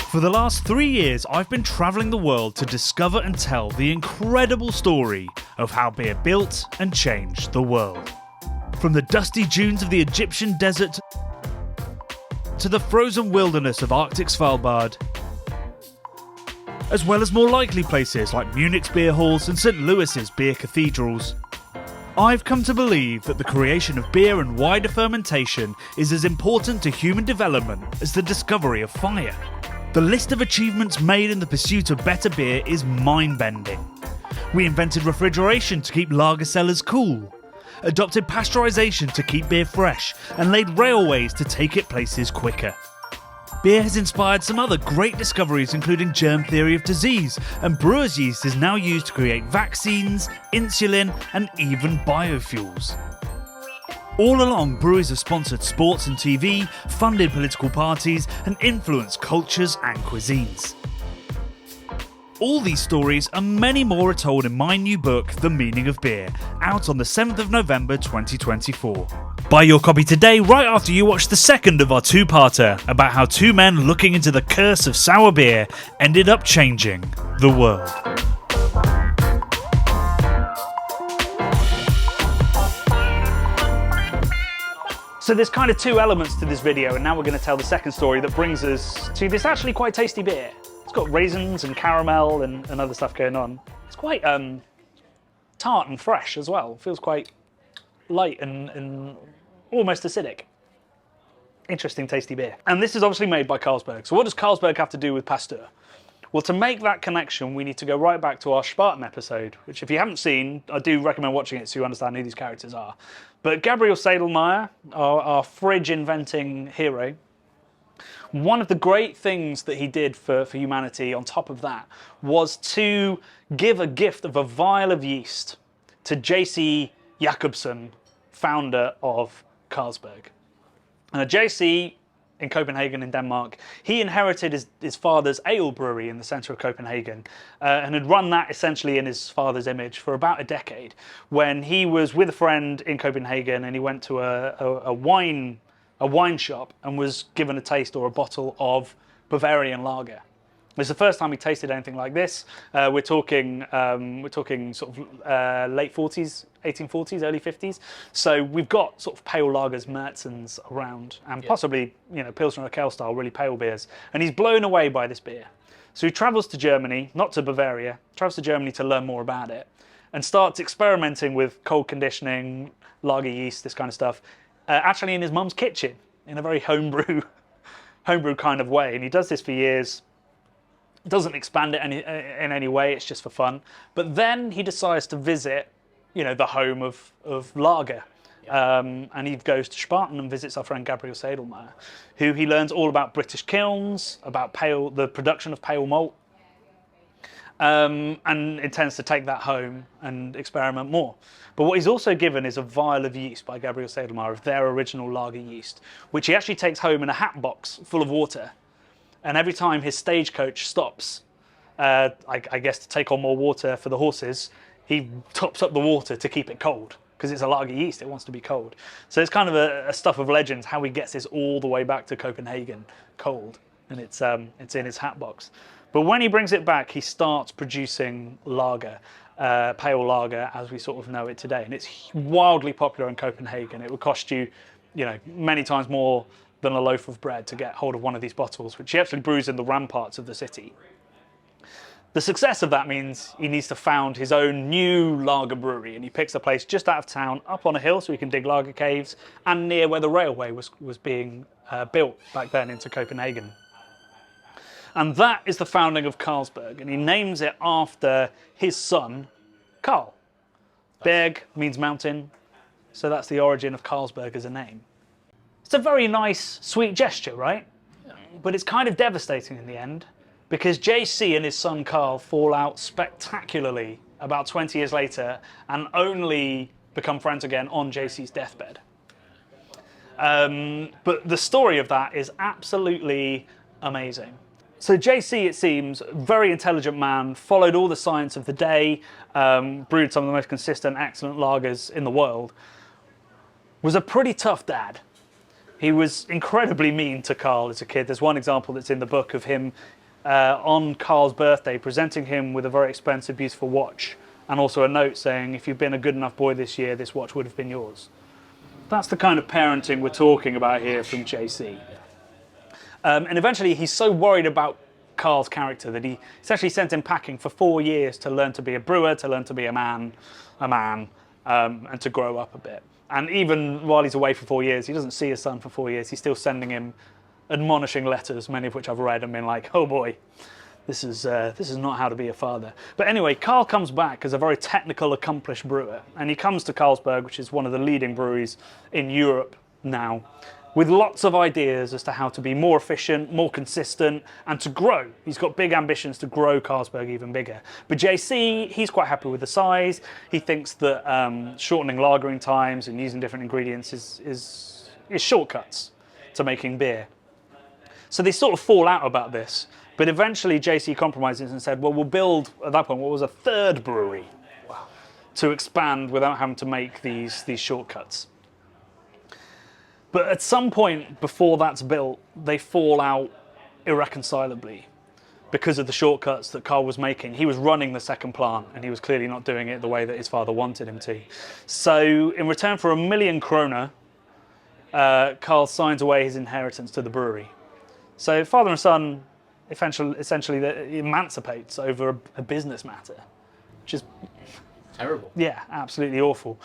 For the last 3 years, I've been travelling the world to discover and tell the incredible story of how beer built and changed the world. From the dusty dunes of the Egyptian desert to the frozen wilderness of Arctic Svalbard, as well as more likely places like Munich's beer halls and St. Louis's beer cathedrals. I've come to believe that the creation of beer and wider fermentation is as important to human development as the discovery of fire. The list of achievements made in the pursuit of better beer is mind-bending. We invented refrigeration to keep lager cellars cool, adopted pasteurisation to keep beer fresh, and laid railways to take it places quicker. Beer has inspired some other great discoveries, including germ theory of disease, and brewer's yeast is now used to create vaccines, insulin, and even biofuels. All along, breweries have sponsored sports and TV, funded political parties, and influenced cultures and cuisines. All these stories and many more are told in my new book, The Meaning of Beer, out on the 7th of November 2024. Buy your copy today, right after you watch the second of our two-parter about how two men looking into the curse of sour beer ended up changing the world. So there's kind of two elements to this video, and now we're going to tell the second story that brings us to this actually quite tasty beer. It's got raisins and caramel and other stuff going on. It's quite tart and fresh as well. It feels quite light and almost acidic. Interesting, tasty beer. And this is obviously made by Carlsberg. So what does Carlsberg have to do with Pasteur? Well, to make that connection, we need to go right back to our Spartan episode, which if you haven't seen, I do recommend watching it so you understand who these characters are. But Gabriel Sedlmayr, our fridge-inventing hero, one of the great things that he did for humanity on top of that was to give a gift of a vial of yeast to J.C. Jacobsen, founder of Carlsberg. J.C., in Copenhagen in Denmark, he inherited his father's ale brewery in the centre of Copenhagen and had run that essentially in his father's image for about a decade, when he was with a friend in Copenhagen and he went to a wine shop and was given a taste or a bottle of Bavarian lager. It's the first time he tasted anything like this. We're talking sort of late 40s, 1840s, early 50s. So we've got sort of pale lagers, Märzens around, and possibly, Pilsner or Kel style, really pale beers. And he's blown away by this beer. So he travels to Germany, not to Bavaria, travels to Germany to learn more about it, and starts experimenting with cold conditioning, lager yeast, this kind of stuff, actually in his mum's kitchen, in a very homebrew kind of way. And he does this for years. Doesn't expand it in any way, it's just for fun. But then he decides to visit, the home of lager. And he goes to Spartan and visits our friend Gabriel Sedlmayr, who he learns all about British kilns, about the production of pale malt, and intends to take that home and experiment more. But what he's also given is a vial of yeast by Gabriel Sedlmayr, of their original lager yeast, which he actually takes home in a hat box full of water. And every time his stagecoach stops, I guess to take on more water for the horses, he tops up the water to keep it cold, because it's a lager yeast, it wants to be cold. So it's kind of a stuff of legends how he gets this all the way back to Copenhagen cold, and it's in his hat box. But when he brings it back, he starts producing lager, pale lager as we sort of know it today, and it's wildly popular in Copenhagen. It would cost you, many times more than a loaf of bread to get hold of one of these bottles, which he actually brews in the ramparts of the city. The success of that means he needs to found his own new lager brewery, and he picks a place just out of town, up on a hill so he can dig lager caves, and near where the railway was being built back then into Copenhagen. And that is the founding of Carlsberg, and he names it after his son, Carl. Berg means mountain, so that's the origin of Carlsberg as a name. It's a very nice, sweet gesture, right? Yeah. But it's kind of devastating in the end, because JC and his son Carl fall out spectacularly about 20 years later and only become friends again on JC's deathbed. But the story of that is absolutely amazing. So JC, it seems, very intelligent man, followed all the science of the day, brewed some of the most consistent, excellent lagers in the world. was a pretty tough dad. He was incredibly mean to Carl as a kid. There's one example that's in the book of him on Carl's birthday presenting him with a very expensive, beautiful watch, and also a note saying, if you've been a good enough boy this year, this watch would have been yours. That's the kind of parenting we're talking about here from JC. And eventually he's so worried about Carl's character that he essentially sent him packing for 4 years to learn to be a brewer, to learn to be a man, and to grow up a bit. And even while he's away for 4 years, he doesn't see his son for 4 years. He's still sending him admonishing letters, many of which I've read and been like, oh boy, this is not how to be a father. But anyway, Carl comes back as a very technical, accomplished brewer. And he comes to Carlsberg, which is one of the leading breweries in Europe now, with lots of ideas as to how to be more efficient, more consistent, and to grow. He's got big ambitions to grow Carlsberg even bigger. But JC, he's quite happy with the size. He thinks that shortening lagering times and using different ingredients is shortcuts to making beer. So they sort of fall out about this. But eventually JC compromises and said, well, we'll build, at that point, what was a third brewery to expand without having to make these shortcuts. But at some point before that's built, they fall out irreconcilably because of the shortcuts that Carl was making. He was running the second plant and he was clearly not doing it the way that his father wanted him to. So in return for 1 million kroner, Carl signs away his inheritance to the brewery. So father and son essentially emancipates over a business matter, which is terrible. Yeah, absolutely awful.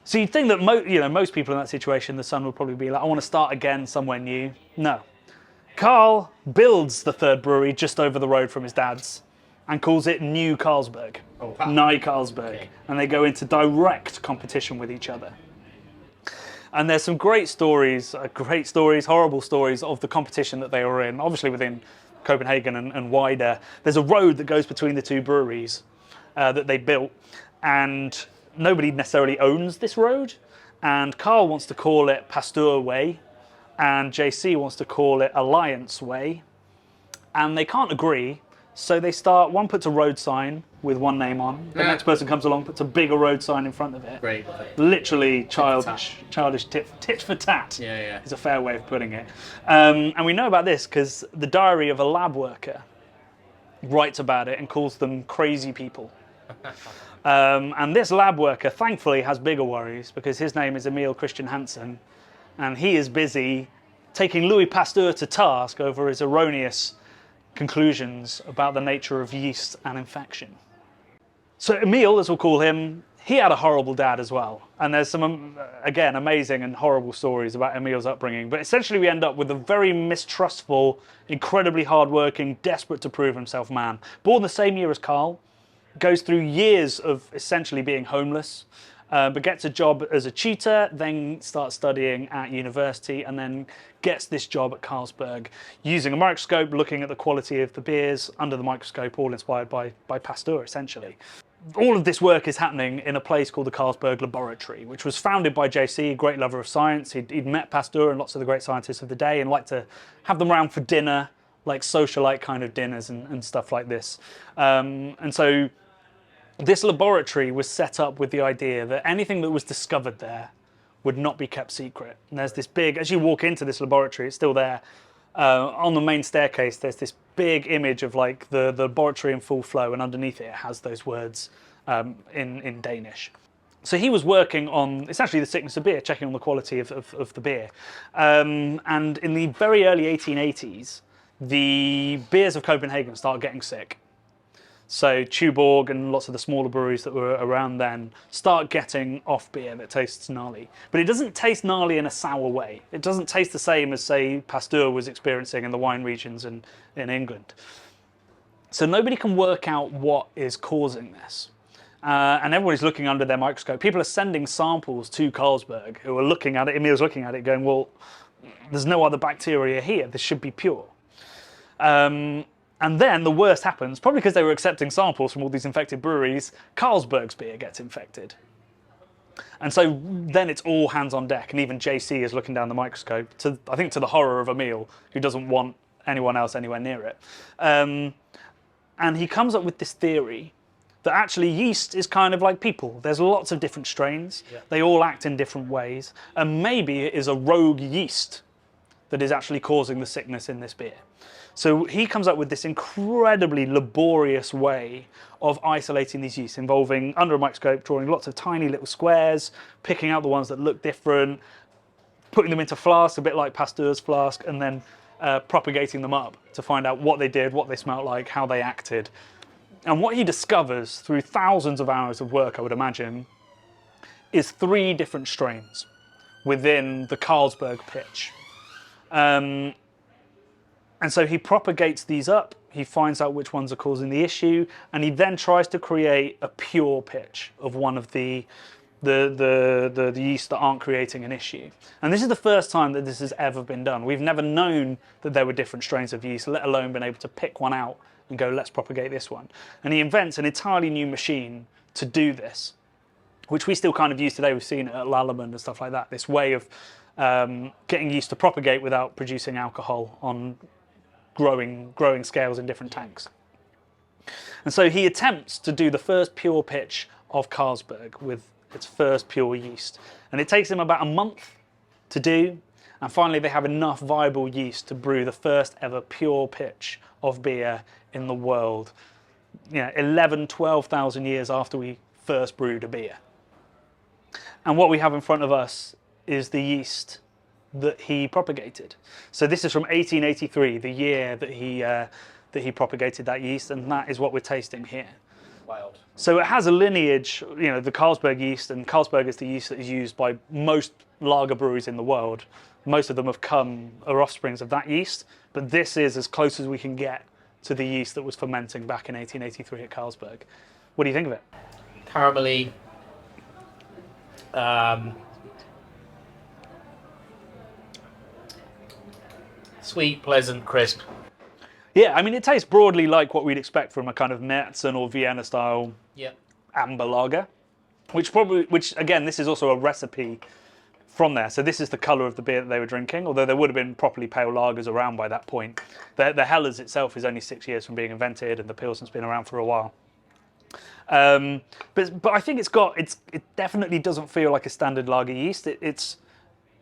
So you'd think that most people in that situation, the son would probably be like, I want to start again somewhere new. No. Carl builds the third brewery just over the road from his dad's and calls it New Carlsberg, Nye Carlsberg. Okay. And they go into direct competition with each other. And there's some great stories, horrible stories of the competition that they were in, obviously within Copenhagen and wider. There's a road that goes between the two breweries that they built, and nobody necessarily owns this road, and Carl wants to call it Pasteur Way, and JC wants to call it Alliance Way, and they can't agree, so they start, one puts a road sign with one name on, the next person comes along, puts a bigger road sign in front of it. Great. Literally childish tit for tat is a fair way of putting it. And we know about this because the diary of a lab worker writes about it and calls them crazy people. And this lab worker, thankfully, has bigger worries because his name is Emil Christian Hansen, and he is busy taking Louis Pasteur to task over his erroneous conclusions about the nature of yeast and infection. So Emil, as we'll call him, he had a horrible dad as well. And there's some, again, amazing and horrible stories about Emil's upbringing. But essentially we end up with a very mistrustful, incredibly hardworking, desperate to prove himself man. Born the same year as Carl, goes through years of essentially being homeless, but gets a job as a tutor, then starts studying at university, and then gets this job at Carlsberg, using a microscope, looking at the quality of the beers under the microscope, all inspired by Pasteur, essentially. All of this work is happening in a place called the Carlsberg Laboratory, which was founded by JC, a great lover of science. He'd met Pasteur and lots of the great scientists of the day and liked to have them around for dinner, like socialite kind of dinners and stuff like this. And so this laboratory was set up with the idea that anything that was discovered there would not be kept secret. And there's this big, as you walk into this laboratory, it's still there, on the main staircase, there's this big image of like the laboratory in full flow, and underneath it has those words in Danish. So he was working on essentially the sickness of beer, checking on the quality of the beer. And in the very early 1880s, the beers of Copenhagen start getting sick. So Tuborg and lots of the smaller breweries that were around then start getting off beer that tastes gnarly. But it doesn't taste gnarly in a sour way. It doesn't taste the same as, say, Pasteur was experiencing in the wine regions in England. So nobody can work out what is causing this. And everybody's looking under their microscope. People are sending samples to Carlsberg who are looking at it, Emil's looking at it going, well, there's no other bacteria here. This should be pure. And then the worst happens, probably because they were accepting samples from all these infected breweries, Carlsberg's beer gets infected. And so then it's all hands on deck, and even JC is looking down the microscope, I think to the horror of Emil, who doesn't want anyone else anywhere near it. And he comes up with this theory that actually yeast is kind of like people. There's lots of different strains. Yeah. They all act in different ways. And maybe it is a rogue yeast that is actually causing the sickness in this beer. So he comes up with this incredibly laborious way of isolating these yeasts, involving, under a microscope, drawing lots of tiny little squares, picking out the ones that look different, putting them into flasks, a bit like Pasteur's flask, and then propagating them up to find out what they did, what they smelt like, how they acted. And what he discovers through thousands of hours of work, I would imagine, is 3 different strains within the Carlsberg pitch. And so he propagates these up, he finds out which ones are causing the issue, and he then tries to create a pure pitch of one of the yeasts that aren't creating an issue. And this is the first time that this has ever been done. We've never known that there were different strains of yeast, let alone been able to pick one out and go, let's propagate this one. And he invents an entirely new machine to do this, which we still kind of use today. We've seen it at Lallemand and stuff like that, this way of getting yeast to propagate without producing alcohol on growing scales in different tanks. And so he attempts to do the first pure pitch of Carlsberg with its first pure yeast. And it takes him about a month to do. And finally, they have enough viable yeast to brew the first ever pure pitch of beer in the world. 12,000 years after we first brewed a beer. And what we have in front of us is the yeast that he propagated. So this is from 1883, the year that he propagated that yeast, and that is what we're tasting here. Wild. So it has a lineage, the Carlsberg yeast, and Carlsberg is the yeast that is used by most lager breweries in the world. Most of them are offsprings of that yeast, but this is as close as we can get to the yeast that was fermenting back in 1883 at Carlsberg. What do you think of it? Caramelly. Sweet, pleasant, crisp. Yeah, I mean, it tastes broadly like what we'd expect from a kind of Märzen or Vienna style amber lager, which again, this is also a recipe from there. So this is the colour of the beer that they were drinking, although there would have been properly pale lagers around by that point. The Helles itself is only 6 years from being invented, and the Pilsen's been around for a while. But I think it definitely doesn't feel like a standard lager yeast.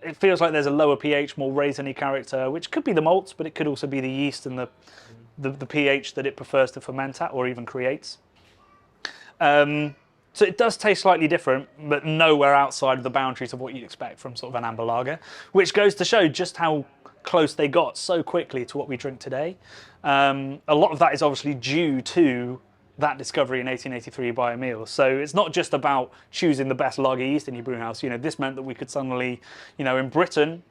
It feels like there's a lower pH, more raisiny character, which could be the malts, but it could also be the yeast and the pH that it prefers to ferment at or even creates. So it does taste slightly different, but nowhere outside of the boundaries of what you'd expect from sort of an amber lager, which goes to show just how close they got so quickly to what we drink today. A lot of that is obviously due to that discovery in 1883 by Emil. So it's not just about choosing the best lager yeast in your brewhouse. This meant that we could suddenly, in Britain,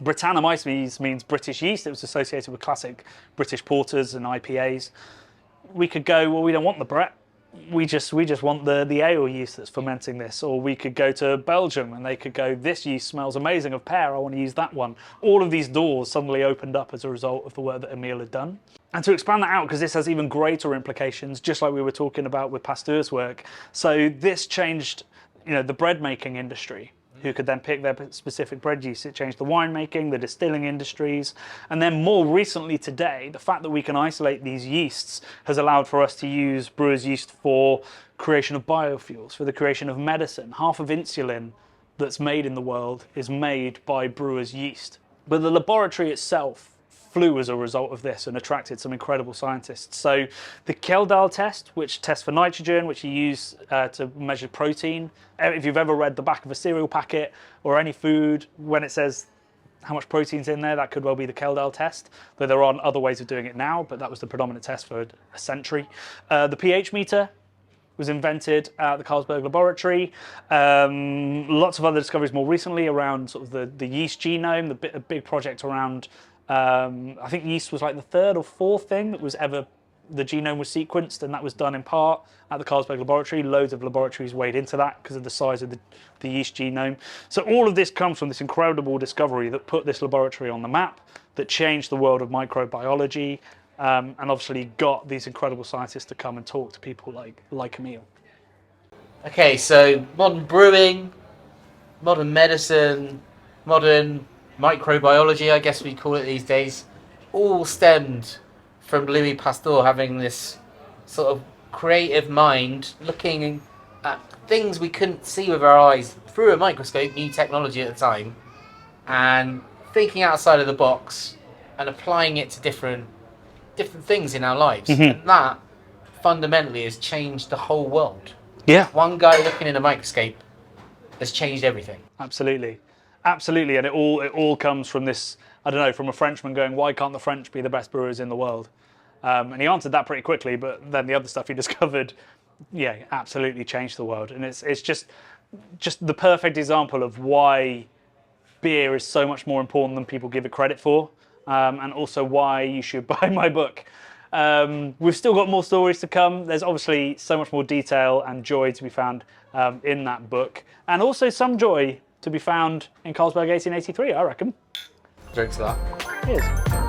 Brettanomyces means British yeast. It was associated with classic British porters and IPAs. We could go, well, we don't want the Brett. We just want the ale yeast that's fermenting this. Or we could go to Belgium and they could go, this yeast smells amazing of pear, I want to use that one. All of these doors suddenly opened up as a result of the work that Emil had done. And to expand that out, because this has even greater implications, just like we were talking about with Pasteur's work. So this changed, the bread making industry, who could then pick their specific bread yeast. It changed the winemaking, the distilling industries. And then more recently today, the fact that we can isolate these yeasts has allowed for us to use brewer's yeast for creation of biofuels, for the creation of medicine. Half of insulin that's made in the world is made by brewer's yeast. But the laboratory itself flew as a result of this and attracted some incredible scientists. So the Kjeldahl test, which tests for nitrogen, which you use to measure protein. If you've ever read the back of a cereal packet or any food, when it says how much protein's in there, that could well be the Kjeldahl test. Though there are other ways of doing it now, but that was the predominant test for a century. The pH meter was invented at the Carlsberg Laboratory. Lots of other discoveries more recently around sort of the yeast genome, a big project around I think yeast was like the 3rd or 4th thing that was ever, the genome was sequenced, and that was done in part at the Carlsberg Laboratory. Loads of laboratories weighed into that because of the size of the yeast genome. So all of this comes from this incredible discovery that put this laboratory on the map, that changed the world of microbiology, and obviously got these incredible scientists to come and talk to people like Emil. Okay, so modern brewing, modern medicine, modern microbiology, I guess we call it these days, all stemmed from Louis Pasteur having this sort of creative mind looking at things we couldn't see with our eyes through a microscope, new technology at the time, and thinking outside of the box and applying it to different things in our lives. And that fundamentally has changed the whole world. Yeah. One guy looking in a microscope has changed everything. Absolutely. Absolutely. And it all comes from this, I don't know, from a Frenchman going, why can't the French be the best brewers in the world? And he answered that pretty quickly, but then the other stuff he discovered, yeah, absolutely changed the world. And it's just the perfect example of why beer is so much more important than people give it credit for, and also why you should buy my book. We've still got more stories to come. There's obviously so much more detail and joy to be found in that book, and also some joy to be found in Carlsberg 1883, I reckon. Drink to that. Cheers.